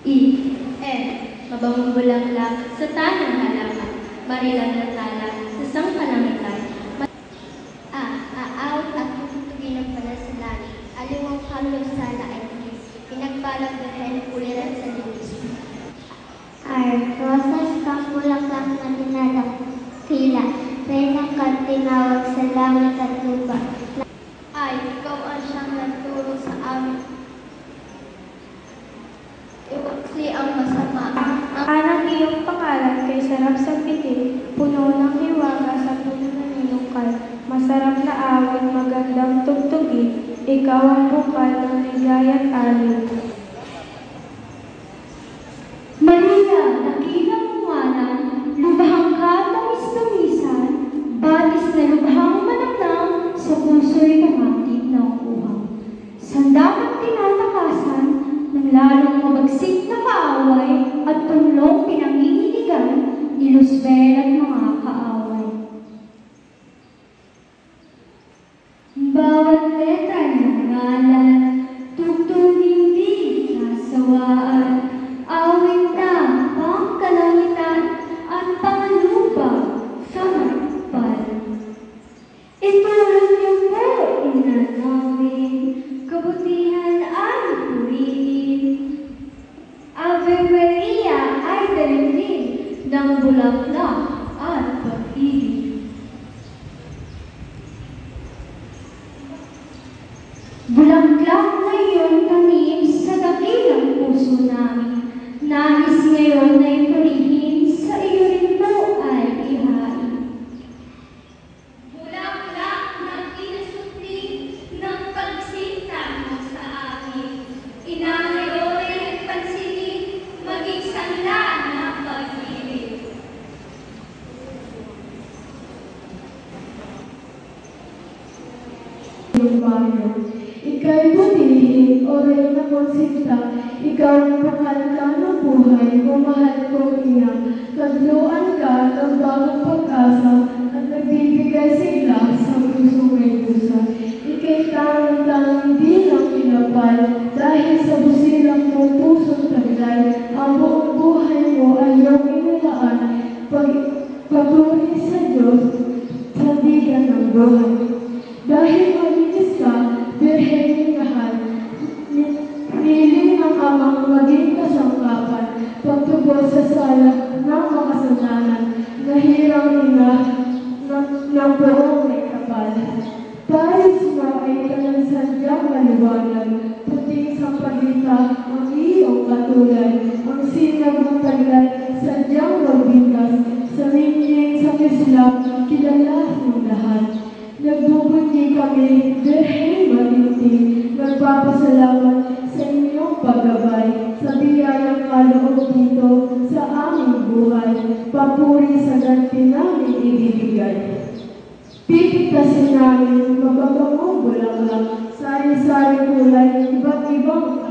I. N. Mabangong bulaklak sa tanang halaman, marilang na tala sa sangkalangitan. A. Aawit at tutugin ng panasalangit, aliwang kalos sala ay tis, pinagpalang behen uliran sa lumis. R. Rosas kang bulaklak na dinadakila, renang kang tinawag sa langit at lupa. I. Ikaw ang siyang nagturo sa amin. Iwagsi ang masama. Ang iyong pangalan kay sarap sa pitik, puno ng hiwaga sa puno ng inukal. Masarap na awit, magandang tugtugin, ikaw ang bukal ng ligaya't alin. Maria, dakilang umanan, lubhang ka tamis-tamisan, batis na lubhang mananang, sa puso'y kumatid ng uhang. Sandamang tinatakasan, ng lalong mabagsik na kaaway, at tunlong pinangingiligan ni Luzbel at mga kaaway. Bawat letra ng ngalan, tugtugin di sasawaan, awit na pangkalangitan at pangalupa sa marupal. Itulad niyo po, ina namin, kabutihan ay purihin. Ave Maria ay dalhin ng bulaklak at pag-ibig. Bulaklak na iyon tanim sa dakilang puso namin. Nais ngayon na ipurihin, sa iyo rin po ay ihain. Bulaklak na pinasukli ng pagsinta mo sa akin. Inahayon ay nagpansinin, maging sanla ng pag-ibig. Ika'y butihin, o Reyna Consinta, ikaw ang bukal ka ng buhay, kumahal kong ina. Kadluan ka ng bagong pag-asa, at nagbibigay sigla sa pusong may dusa. Ika'y tangang-tangang di lang pinapal, dahil sa busilang mong pusong taglay, ang buong buhay mo ay iyong inilaan, pagpuri sa Diyos, sa digan ng buhay. Dahil malinis ka, Birhen mahal, piling ng amang maging kasangkapan, pagtubos sa sala ng makasalanan, nahirang ina ng buong may kapal. Paris mo ay kanansadyang maliwanag, puting sa pagita ang iyong katulad, ang sinag ng taglay, sadyang magbintas, sa minying sa Islam, kilala ng lahat. Nagbubunyi kami, Birhen matinti, nagpapasalamat sa inyong paggabay, sa biyayang kaloob dito sa aming buhay, papuri sa ganti namin ibibigay. Pipitasin namin, mababangong bulaklak, sari-sari kulay, iba't ibang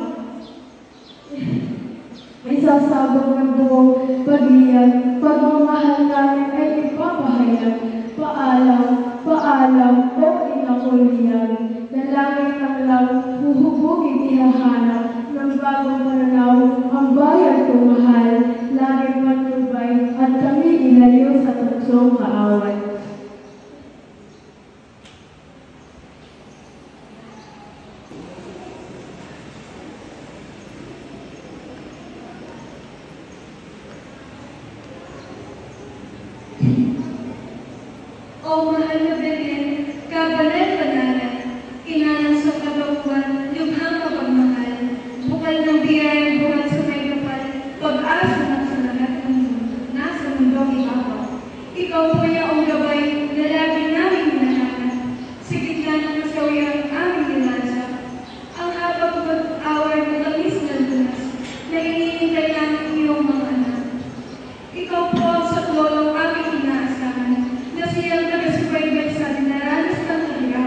isasabog ng buong pag-iyan, pagmamahal namin ay ipapahayag, paalam, o inakuliyan, na langit ng lang, huhubugin ihahanap, ng bagong pananaw, ang bayan kong mahal, langit matubay, at kami ilayo sa tugsong kaaway. O mahal na Belen, kabanal-banalan, inalang sa kabakuan, lubhang mapagmahal, bukal ng biyayang buhat sa may kapal, pag-asa ng sa lahat ng mundo, nasa mundong ibabaw. Ikaw po ang gabay na lagi namin hinahanap, sa gitna ng masawyang aming nilansa. Ang habang pag-awar ng tamis ng dunas, na iniintay namin iyong mga anak. Ikaw po ang saklolong aming inaasahan, na siyang nagasubaybay sa dinaranas ng kahirapan.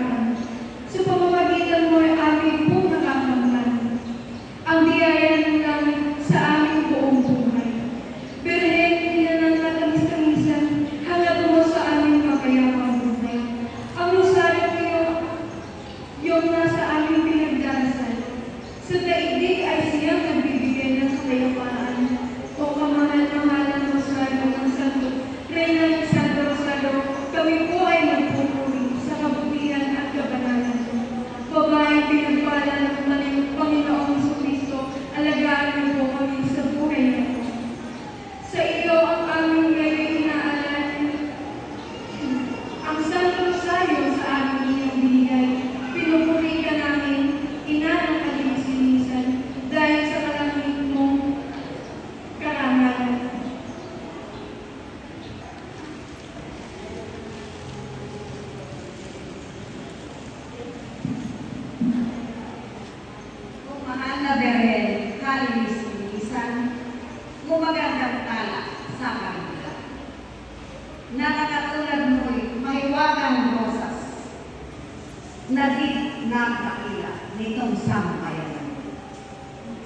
sambayanan.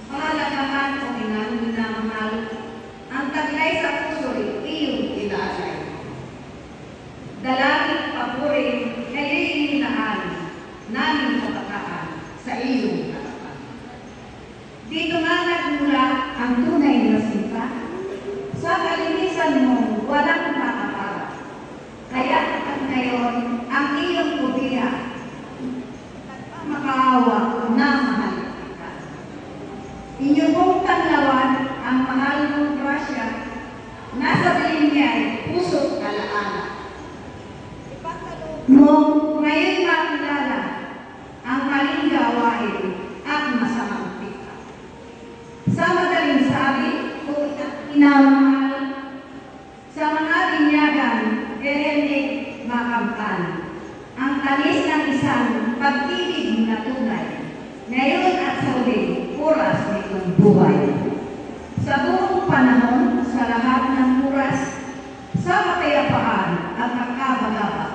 Pahalagahan o ginanong na mahal, ang taglay sa puso'y iyong ilalay. Dalangin papurin ngayon inaan namin kabataan sa iyong harapan. Dito nga nagmula ang tunay na sinta. Sa kalinisan mo, walang makapara. Kaya at ngayon, ang iyong pudiya, makaawa na mahal kita. Inyo pong tanglawan ang mahal mong grasya, nasa bilin niya ay puso't alaala. Noong ngayon makilala ang maling gawain at masamang pita. Sa madaling sabi, o inamahal, sa mga binyagan, erenig makampan. Ang talis ng isang pag-ibig na tunay, ngayon at sa huli, oras nitong buhay. Sa buong panahon, sa lahat ng oras, sa kapayapaan at kakabagabag,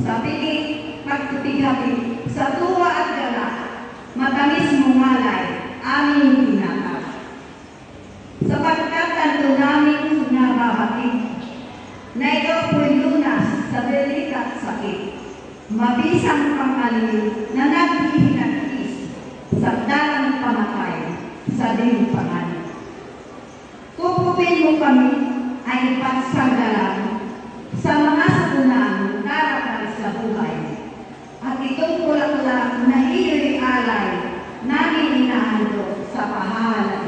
sa piling, pagtutigabi, sa tuwa at gala, matamis mong malay, aming pinatawag. Sapagkat tanto namin nababatid, na ikaw po'y lunas sa delikat sakit, mabisang pangalim na naghihinagis sa dalang pamatay sa iyong pangalan. Kukupin mo kami ay pagsagalan sa mga sakunang darakal sa buhay. At itong kulak-kulak na iyo'y alay namin inahandog sa pahala